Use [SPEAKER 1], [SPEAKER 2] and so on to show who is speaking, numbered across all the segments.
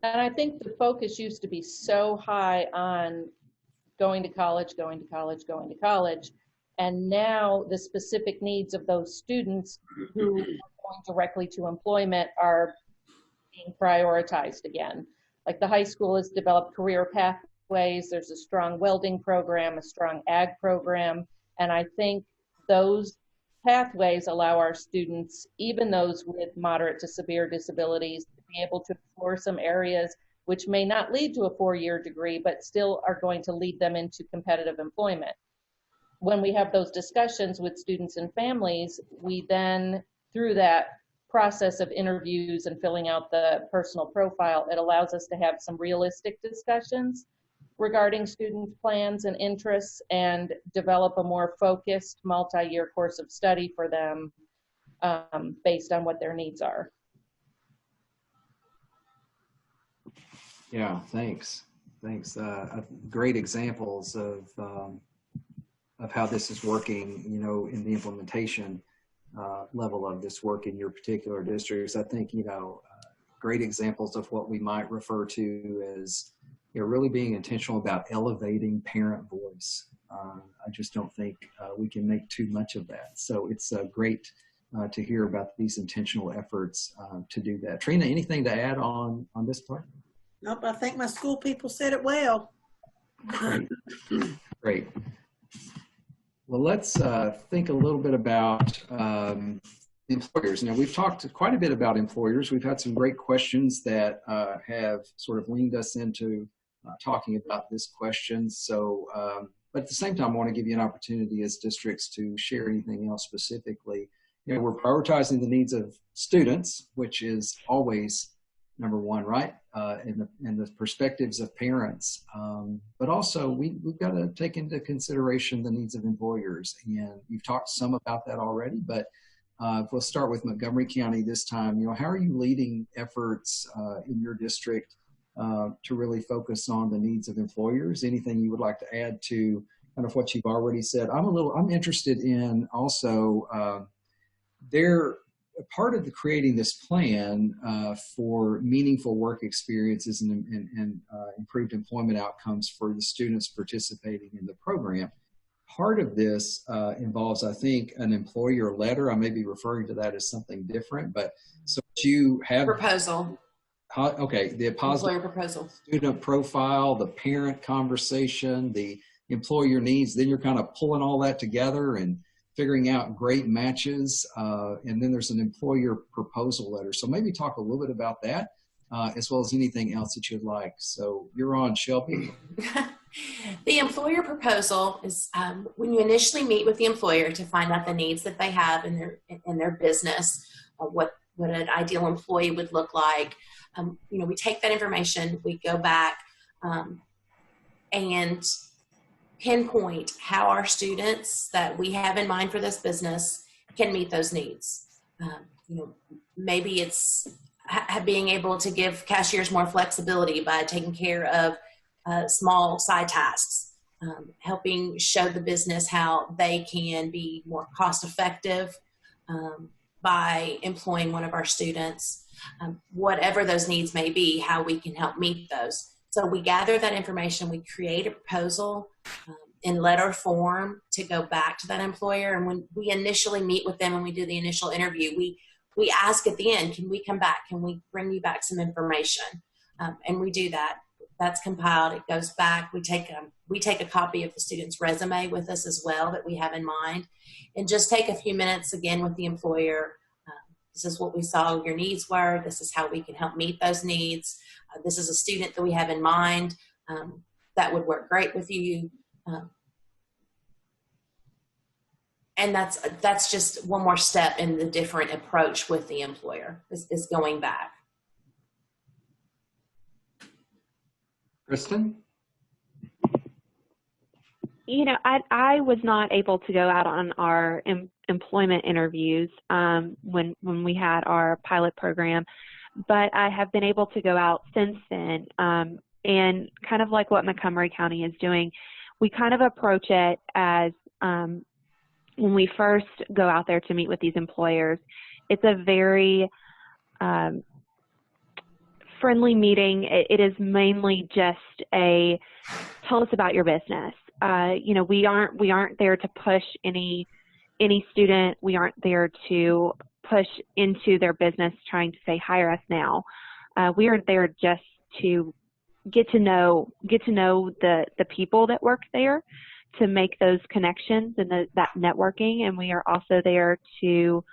[SPEAKER 1] And I think the focus used to be so high on going to college, going to college, going to college. And now the specific needs of those students who are going directly to employment are being prioritized again. Like the high school has developed career pathways. There's a strong welding program, a strong ag program. And I think those pathways allow our students, even those with moderate to severe disabilities, to be able to explore some areas which may not lead to a four-year degree, but still are going to lead them into competitive employment. When we have those discussions with students and families, we then, through that process of interviews and filling out the personal profile, it allows us to have some realistic discussions regarding student plans and interests and develop a more focused multi-year course of study for them based on what their needs are.
[SPEAKER 2] Yeah, thanks. Thanks. Great examples of how this is working, you know, in the implementation level of this work in your particular districts. I think, you know, great examples of what we might refer to as, you know, really being intentional about elevating parent voice. I just don't think we can make too much of that. So it's great to hear about these intentional efforts to do that. Trina, anything to add on this part?
[SPEAKER 3] Nope, I think my school people said it well.
[SPEAKER 2] Great. Great. Well, let's think a little bit about employers. Now, we've talked quite a bit about employers. We've had some great questions that have sort of leaned us into talking about this question. So, but at the same time, I want to give you an opportunity as districts to share anything else specifically. You know, we're prioritizing the needs of students, which is always number one, right? And the perspectives of parents. But also we've got to take into consideration the needs of employers. And you've talked some about that already, but we'll start with Montgomery County this time. You know, how are you leading efforts in your district to really focus on the needs of employers? Anything you would like to add to kind of what you've already said? I'm interested in also part of creating this plan for meaningful work experiences and improved employment outcomes for the students participating in the program. Part of this involves, I think, an employer letter. I may be referring to that as something different, but so you have
[SPEAKER 4] proposal.
[SPEAKER 2] Okay, the
[SPEAKER 4] employer proposal,
[SPEAKER 2] student profile, the parent conversation, the employer needs. Then you're kind of pulling all that together and figuring out great matches, and then there's an employer proposal letter. So maybe talk a little bit about that, as well as anything else that you'd like. So you're on, Shelby.
[SPEAKER 4] The employer proposal is when you initially meet with the employer to find out the needs that they have in their business, what an ideal employee would look like. You know, we take that information, we go back and pinpoint how our students that we have in mind for this business can meet those needs. You know, maybe it's being able to give cashiers more flexibility by taking care of small side tasks, helping show the business how they can be more cost effective by employing one of our students, whatever those needs may be, how we can help meet those. So we gather that information, we create a proposal in letter form to go back to that employer. And when we initially meet with them and we do the initial interview, we ask at the end, can we come back? Can we bring you back some information? And we do that. That's compiled. It goes back. We take a copy of the student's resume with us as well that we have in mind, and just take a few minutes again with the employer. This is what we saw your needs were. This is how we can help meet those needs. This is a student that we have in mind that would work great with you. And that's just one more step in the different approach with the employer is going back.
[SPEAKER 2] Kristen?
[SPEAKER 5] You know, I was not able to go out on our employment interviews when we had our pilot program, but I have been able to go out since then. And kind of like what Montgomery County is doing, we kind of approach it as when we first go out there to meet with these employers, it's a very friendly meeting. It is mainly just a tell us about your business. You know, we aren't there to push any student. We aren't there to push into their business trying to say hire us now. We are there just to get to know the people that work there, to make those connections and that networking, and we are also there to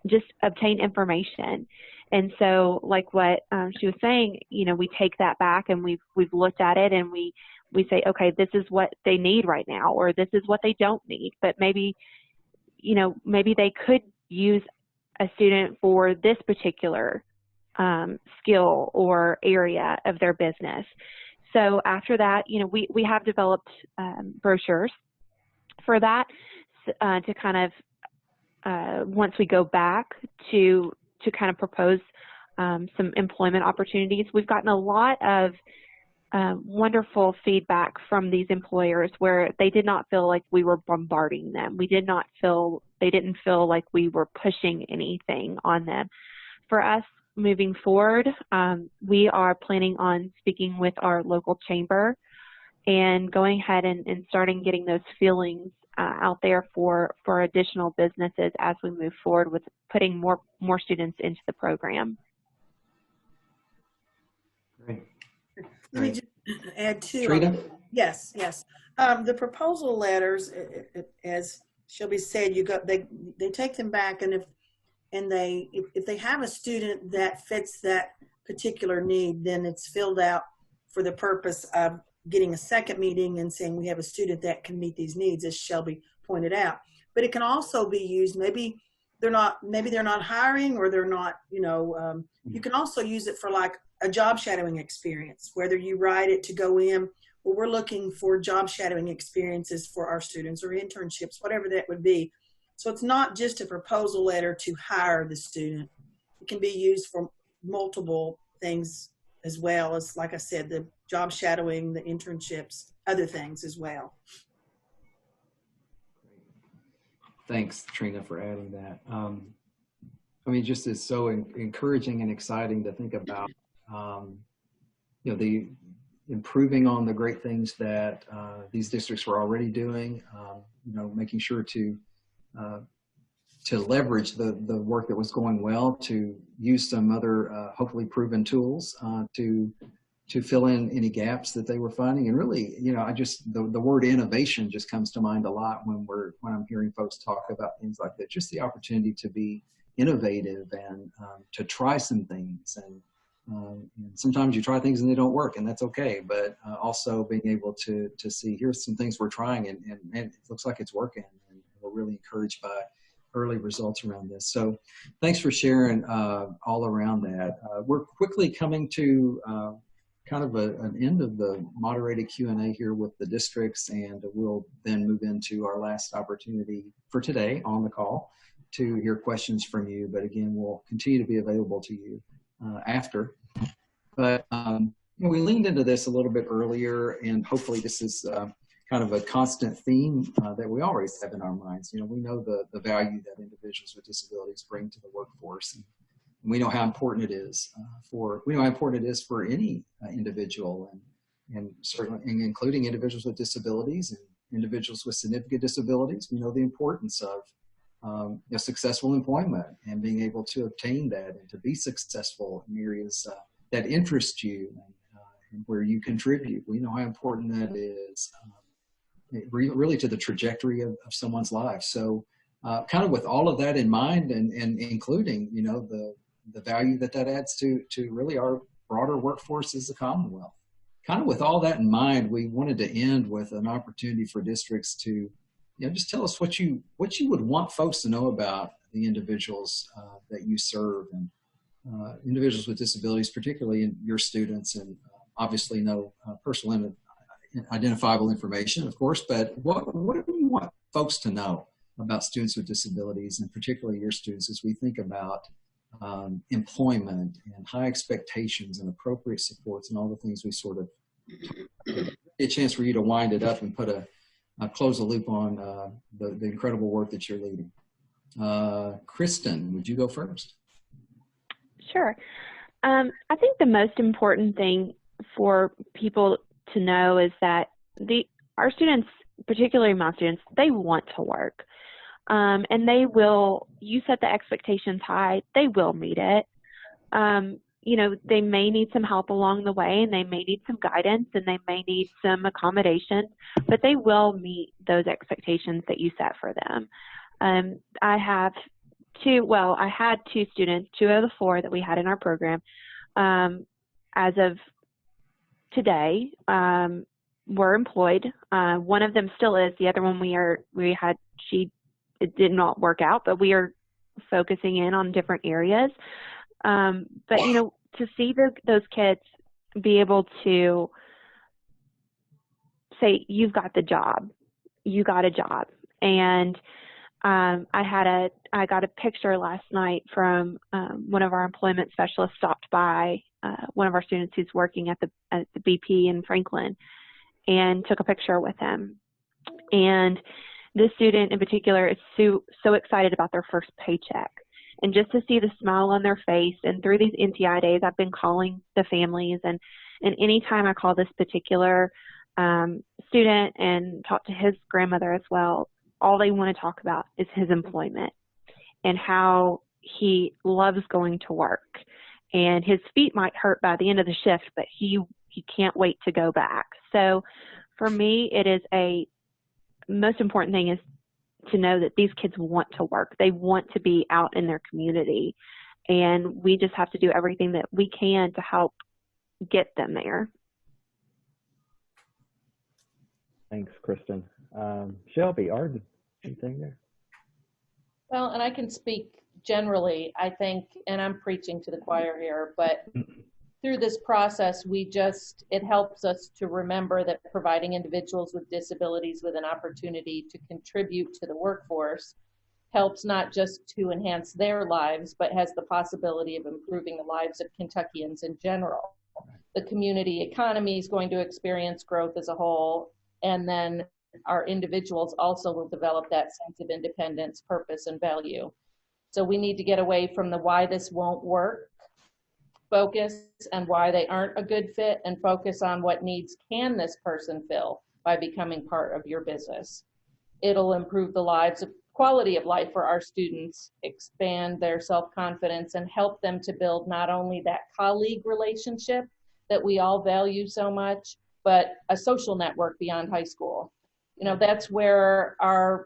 [SPEAKER 5] just obtain information. And so, like what she was saying, you know, we take that back and we've looked at it and we say, okay, this is what they need right now, or this is what they don't need. But maybe, you know, maybe they could use a student for this particular skill or area of their business. So after that, you know, we have developed brochures for that to kind of, once we go back to kind of propose some employment opportunities. We've gotten a lot of wonderful feedback from these employers where they did not feel like we were bombarding them. They didn't feel like we were pushing anything on them. For us, moving forward, we are planning on speaking with our local chamber and going ahead and starting getting those feelings out there for additional businesses as we move forward with putting more students into the program.
[SPEAKER 2] Great.
[SPEAKER 3] Let me just add to.
[SPEAKER 2] Trina?
[SPEAKER 3] Yes. The proposal letters, as Shelby said, they take them back, and if they have a student that fits that particular need, then it's filled out for the purpose of getting a second meeting and saying we have a student that can meet these needs, as Shelby pointed out. But it can also be used, maybe they're not hiring, or they're not, you know, you can also use it for like a job shadowing experience, whether you write it to go in, well, we're looking for job shadowing experiences for our students, or internships, whatever that would be. So it's not just a proposal letter to hire the student. It can be used for multiple things, as well as, like I said, the job shadowing, the internships, other things as well.
[SPEAKER 2] Thanks, Trina, for adding that. I mean, just is so encouraging and exciting to think about, you know, the improving on the great things that these districts were already doing, you know, making sure to leverage the work that was going well, to use some other hopefully proven tools to fill in any gaps that they were finding. And really, you know, the word innovation just comes to mind a lot when I'm hearing folks talk about things like that. Just the opportunity to be innovative and to try some things. And sometimes you try things and they don't work, and that's okay. But also being able to see, here's some things we're trying, and it looks like it's working. And we're really encouraged by early results around this. So thanks for sharing all around that. We're quickly coming to kind of an end of the moderated Q&A here with the districts, and we'll then move into our last opportunity for today on the call to hear questions from you. But again, we'll continue to be available to you after. But you know, we leaned into this a little bit earlier, and hopefully this is kind of a constant theme that we always have in our minds. You know, we know the value that individuals with disabilities bring to the workforce. And we know how important it is for any individual, and certainly including individuals with disabilities and individuals with significant disabilities. We know the importance of you know, successful employment and being able to obtain that and to be successful in areas that interest you and where you contribute. We know how important that is really to the trajectory of someone's life. So kind of with all of that in mind, and including, you know, the value that adds to really our broader workforce as a Commonwealth. Kind of with all that in mind, we wanted to end with an opportunity for districts to, you know, just tell us what you would want folks to know about the individuals that you serve, and individuals with disabilities, particularly in your students, and obviously no personal and identifiable information, of course, but what do you want folks to know about students with disabilities, and particularly your students, as we think about employment and high expectations and appropriate supports and all the things we sort of a chance for you to wind it up and put close the loop on the incredible work that you're leading. Kristen, would you go first?
[SPEAKER 5] Sure. I think the most important thing for people to know is that our students, particularly my students, they want to work. And they will, you set the expectations high, they will meet it. They may need some help along the way, and they may need some guidance, and they may need some accommodations, but they will meet those expectations that you set for them. I had two students, 2 of the 4 that we had in our program, as of today, were employed. One of them still is. The other one it did not work out, but we are focusing in on different areas. But to see those kids be able to say, "You've got the job, you got a job," and I got a picture last night from one of our employment specialists stopped by one of our students who's working at the BP in Franklin, and took a picture with him. And this student in particular is so excited about their first paycheck. And just to see the smile on their face, and through these NTI days, I've been calling the families, and anytime I call this particular student and talk to his grandmother as well, all they want to talk about is his employment and how he loves going to work. And his feet might hurt by the end of the shift, but he can't wait to go back. So for me, it is most important thing is to know that these kids want to work. They want to be out in their community, and we just have to do everything that we can to help get them there.
[SPEAKER 6] Thanks, Kristen. Shelby, Arden, anything there?
[SPEAKER 1] Well, and I can speak generally, I think, and I'm preaching to the choir here, but through this process, it helps us to remember that providing individuals with disabilities with an opportunity to contribute to the workforce helps not just to enhance their lives, but has the possibility of improving the lives of Kentuckians in general. The community economy is going to experience growth as a whole, and then our individuals also will develop that sense of independence, purpose, and value. So we need to get away from the why this won't work focus and why they aren't a good fit, and focus on what needs can this person fill by becoming part of your business. It'll improve the quality of life for our students, expand their self-confidence, and help them to build not only that colleague relationship that we all value so much, but a social network beyond high school. That's where our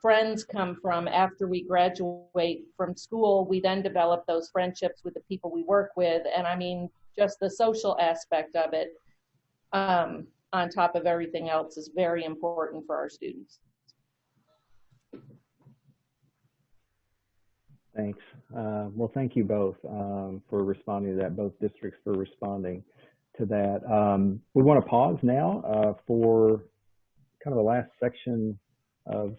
[SPEAKER 1] friends come from. After we graduate from school, we then develop those friendships with the people we work with. And I mean, just the social aspect of it, on top of everything else, is very important for our students.
[SPEAKER 6] Thanks. Well, thank you both for responding to that, both districts for responding to that. We want to pause now for kind of the last section of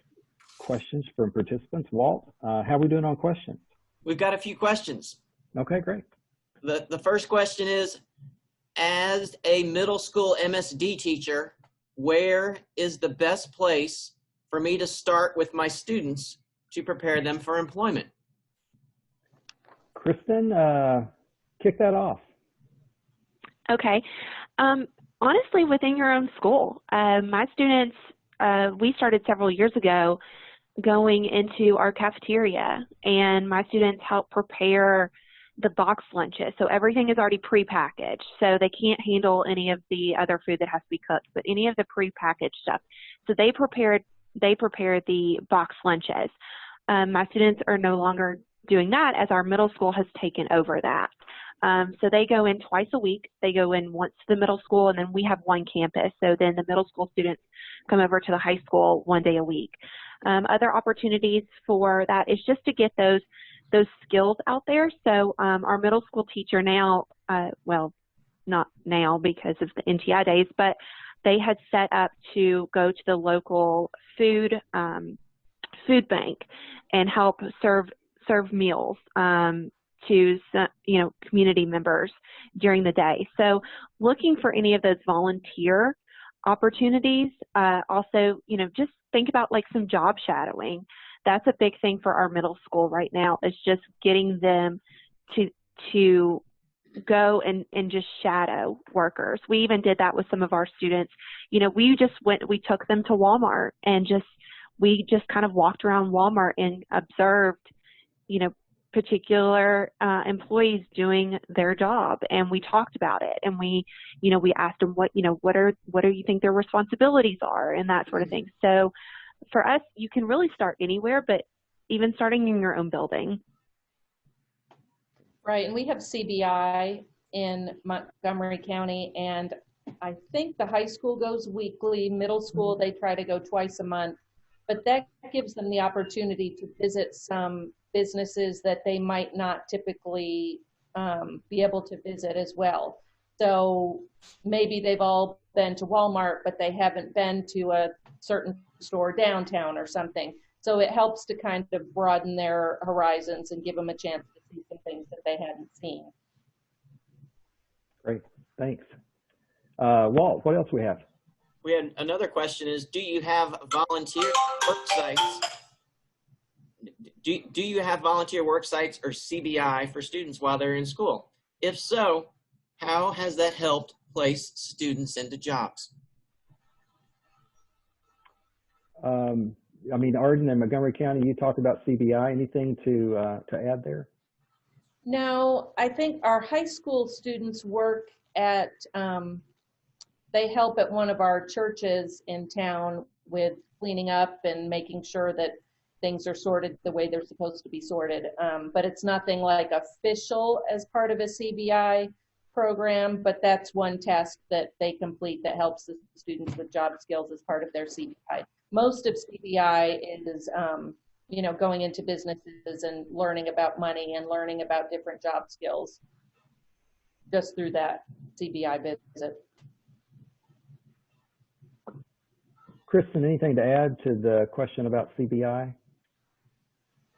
[SPEAKER 6] questions from participants. Walt, how are we doing on questions?
[SPEAKER 7] We've got a few questions.
[SPEAKER 6] Okay, great.
[SPEAKER 7] The first question is, as a middle school MSD teacher, where is the best place for me to start with my students to prepare them for employment?
[SPEAKER 6] Kristen, kick that off.
[SPEAKER 5] Okay. Honestly, within your own school. My students, we started several years ago going into our cafeteria, and my students help prepare the box lunches. So everything is already prepackaged, so they can't handle any of the other food that has to be cooked, but any of the prepackaged stuff. So they prepare the box lunches. My students are no longer doing that, as our middle school has taken over that. So they go in twice a week. They go in once to the middle school, and then we have one campus. So then the middle school students come over to the high school one day a week. Other opportunities for that is just to get those skills out there. So our middle school teacher now, well, not now because of the NTI days, but they had set up to go to the local food bank and help serve meals to community members during the day. So looking for any of those volunteer opportunities. Also, just think about like some job shadowing. That's a big thing for our middle school right now, is just getting them to go and just shadow workers. We even did that with some of our students. We took them to Walmart and we just kind of walked around Walmart and observed, particular employees doing their job, and we talked about it, and we asked them what do you think their responsibilities are, and that sort of thing. So for us, you can really start anywhere, but even starting in your own building.
[SPEAKER 1] Right, and we have CBI in Montgomery County, and I think the high school goes weekly, middle school they try to go twice a month, but that gives them the opportunity to visit some businesses that they might not typically be able to visit as well. So maybe they've all been to Walmart, but they haven't been to a certain store downtown or something. So it helps to kind of broaden their horizons and give them a chance to see some things that they hadn't seen.
[SPEAKER 6] Great, thanks. Walt, what else we have?
[SPEAKER 7] We had another question is, do you have volunteer work sites? Do you have volunteer work sites or CBI for students while they're in school? If so, how has that helped place students into jobs?
[SPEAKER 6] Arden and Montgomery County, you talked about CBI. Anything to add there?
[SPEAKER 1] No, I think our high school students work at, they help at one of our churches in town with cleaning up and making sure that things are sorted the way they're supposed to be sorted. But it's nothing like official as part of a CBI program, but that's one task that they complete that helps the students with job skills as part of their CBI. Most of CBI is, going into businesses and learning about money and learning about different job skills just through that CBI visit.
[SPEAKER 6] Kristen, anything to add to the question about CBI?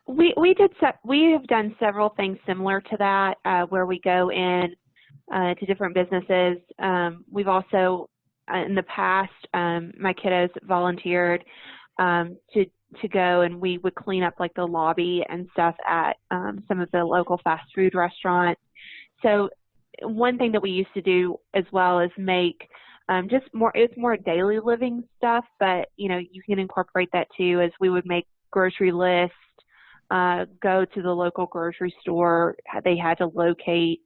[SPEAKER 5] We have done several things similar to that, where we go in to different businesses. We've also, in the past, my kiddos volunteered to go, and we would clean up like the lobby and stuff at some of the local fast food restaurants. So one thing that we used to do as well is make it's more daily living stuff, but you can incorporate that too, as we would make grocery lists, go to the local grocery store. They had to locate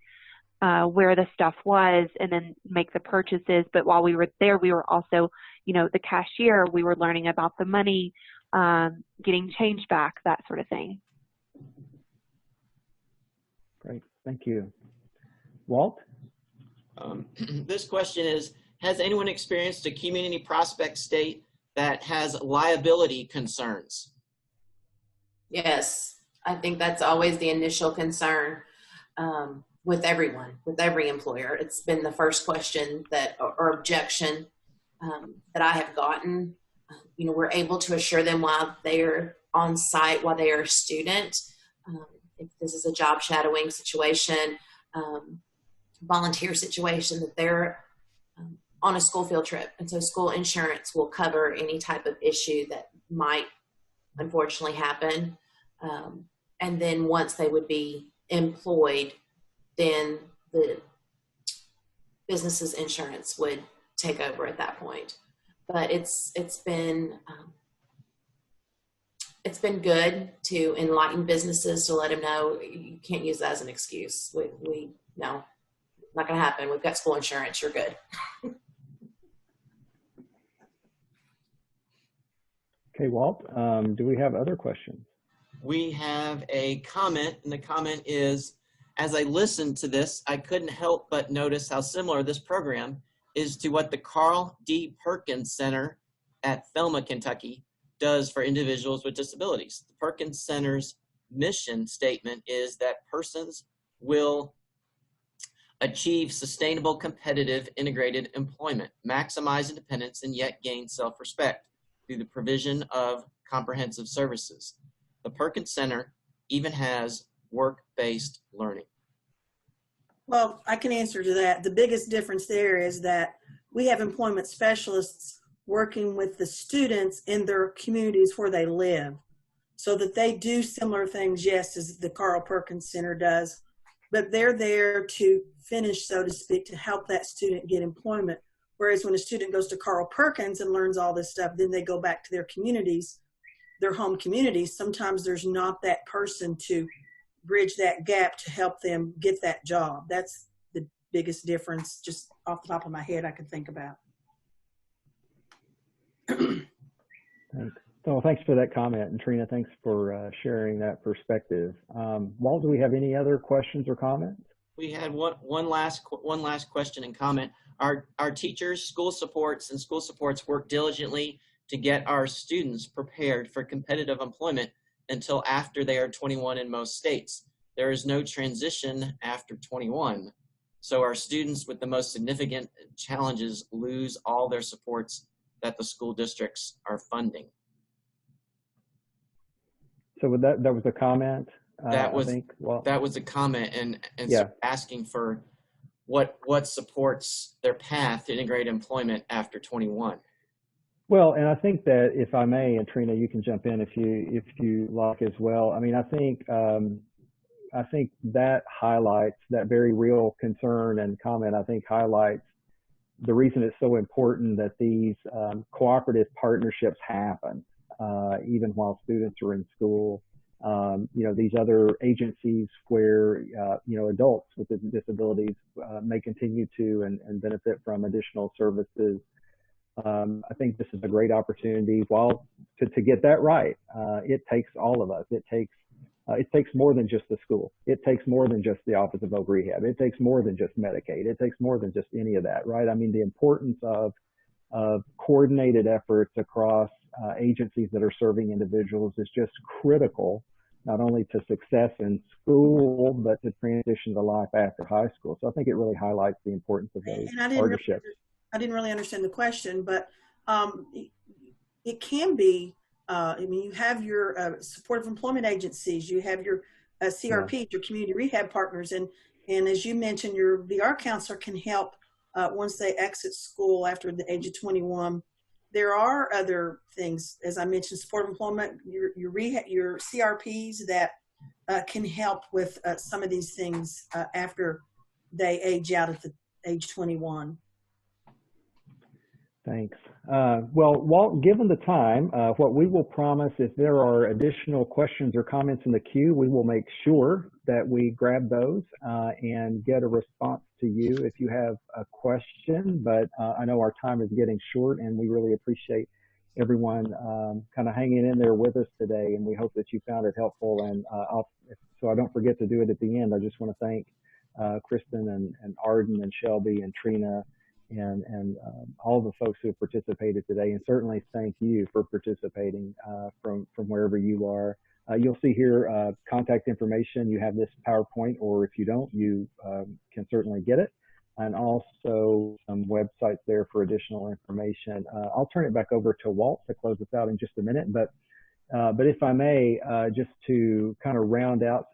[SPEAKER 5] where the stuff was and then make the purchases. But while we were there, we were also, the cashier, we were learning about the money, getting change back, that sort of thing.
[SPEAKER 6] Great, thank you. Walt?
[SPEAKER 7] This question is, has anyone experienced a community prospect state that has liability concerns?
[SPEAKER 4] Yes, I think that's always the initial concern with everyone, with every employer. It's been the first question or objection that I have gotten. We're able to assure them while they're on site, while they are a student. If this is a job shadowing situation, volunteer situation, that they're on a school field trip. And so school insurance will cover any type of issue that might unfortunately happen. And then once they would be employed, then the business's insurance would take over at that point. But it's been good to enlighten businesses, to let them know you can't use that as an excuse. We no, not going to happen. We've got school insurance. You're good.
[SPEAKER 6] Okay, Walt, do we have other questions?
[SPEAKER 7] We have a comment, and the comment is, as I listened to this, I couldn't help but notice how similar this program is to what the Carl D. Perkins Center at Thelma, Kentucky does for individuals with disabilities. The Perkins Center's mission statement is that persons will achieve sustainable, competitive, integrated employment, maximize independence, and yet gain self-respect through the provision of comprehensive services. The Perkins Center even has work-based learning.
[SPEAKER 3] Well, I can answer to that. The biggest difference there is that we have employment specialists working with the students in their communities where they live, so that they do similar things, yes, as the Carl Perkins Center does. but they're there to finish, so to speak, to help that student get employment. Whereas when a student goes to Carl Perkins and learns all this stuff, then they go back to their communities, their home communities. Sometimes there's not that person to bridge that gap to help them get that job. That's the biggest difference, just off the top of my head, I could think about.
[SPEAKER 6] Thanks. So thanks for that comment, and Trina, thanks for sharing that perspective. Walt, do we have any other questions or comments?
[SPEAKER 7] We had one last question and comment. Our teachers, school supports, and school supports work diligently to get our students prepared for competitive employment until after they are 21 in most states. There is no transition after 21. So our students with the most significant challenges lose all their supports that the school districts are funding.
[SPEAKER 6] So with that was a comment.
[SPEAKER 7] That was
[SPEAKER 6] I think, well,
[SPEAKER 7] that was a comment, and
[SPEAKER 6] yeah.
[SPEAKER 7] so asking for what supports their path to integrate employment after 21.
[SPEAKER 6] Well, and I think that, if I may, and Trina, you can jump in if you like as well. I mean, I think that highlights that very real concern and comment. I think highlights the reason it's so important that these cooperative partnerships happen, even while students are in school. These other agencies where, adults with disabilities may continue to and benefit from additional services. I think this is a great opportunity. While to get that right, it takes all of us. It takes more than just the school. It takes more than just the Office of Voc Rehab. It takes more than just Medicaid. It takes more than just any of that, right? I mean, the importance of coordinated efforts across agencies that are serving individuals is just critical, not only to success in school, but to transition to life after high school. So I think it really highlights the importance of those partnerships.
[SPEAKER 3] I didn't really understand the question, but it can be, you have your supportive employment agencies, you have your CRPs, your community rehab partners, and as you mentioned, your VR counselor can help once they exit school after the age of 21. There are other things, as I mentioned, supportive employment, your rehab, your CRPs that can help with some of these things after they age out at the age 21.
[SPEAKER 6] Thanks. Well, Walt, given the time, what we will promise, if there are additional questions or comments in the queue, we will make sure that we grab those and get a response to you if you have a question. But I know our time is getting short, and we really appreciate everyone kind of hanging in there with us today, and we hope that you found it helpful. And so I don't forget to do it at the end, I just want to thank Kristen and Arden and Shelby and Trina and all the folks who have participated today, and certainly thank you for participating from wherever you are. You'll see here contact information. You have this PowerPoint, or if you don't, you can certainly get it, and also some websites there for additional information. I'll turn it back over to Walt to close us out in just a minute, but if I may, just to kind of round out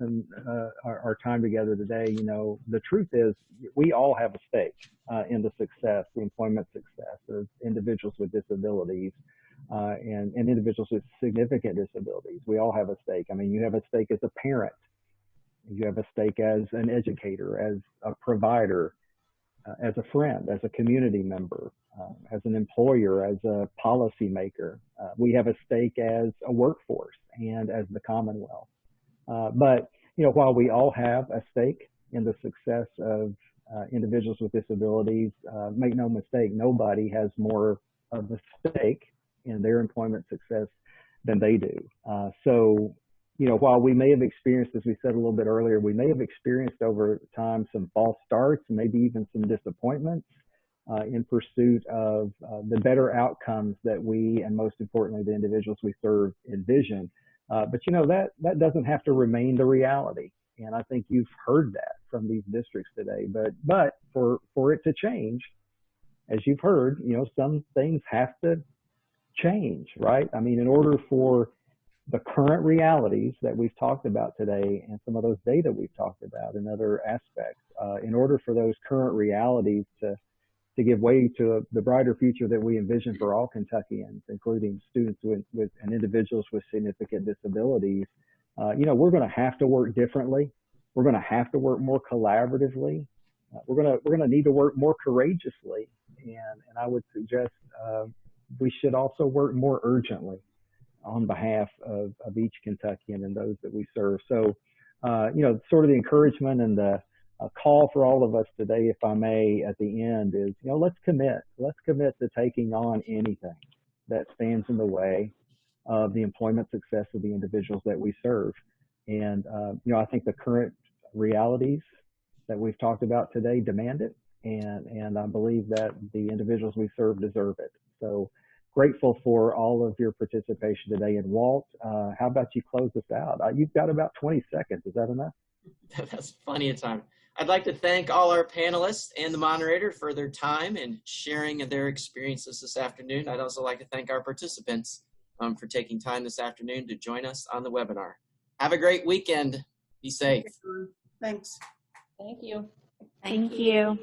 [SPEAKER 6] our time together today, the truth is we all have a stake in the success, the employment success of individuals with disabilities and individuals with significant disabilities. We all have a stake. I mean, you have a stake as a parent. You have a stake as an educator, as a provider, as a friend, as a community member, as an employer, as a policymaker. We have a stake as a workforce and as the Commonwealth. But while we all have a stake in the success of individuals with disabilities, make no mistake, nobody has more of a stake in their employment success than they do. So while we may have experienced, as we said a little bit earlier, we may have experienced over time some false starts, maybe even some disappointments in pursuit of the better outcomes that we, and most importantly, the individuals we serve, envision. But that doesn't have to remain the reality. And I think you've heard that from these districts today. But for it to change, as you've heard, some things have to change, right? I mean, in order for the current realities that we've talked about today and some of those data we've talked about and other aspects, in order for those current realities to give way to the brighter future that we envision for all Kentuckians, including students with and individuals with significant disabilities, we're going to have to work differently. We're going to have to work more collaboratively. We're going to need to work more courageously, and I would suggest we should also work more urgently on behalf of each Kentuckian and those that we serve. So, sort of the encouragement and the call for all of us today, if I may, at the end is, let's commit. Let's commit to taking on anything that stands in the way of the employment success of the individuals that we serve. And, I think the current realities that we've talked about today demand it. And I believe that the individuals we serve deserve it. So grateful for all of your participation today. And Walt, how about you close us out? You've got about 20 seconds. Is that enough?
[SPEAKER 7] That's plenty of time. I'd like to thank all our panelists and the moderator for their time and sharing their experiences this afternoon. I'd also like to thank our participants for taking time this afternoon to join us on the webinar. Have a great weekend. Be safe.
[SPEAKER 3] Thanks.
[SPEAKER 1] Thank you.
[SPEAKER 5] Thank you.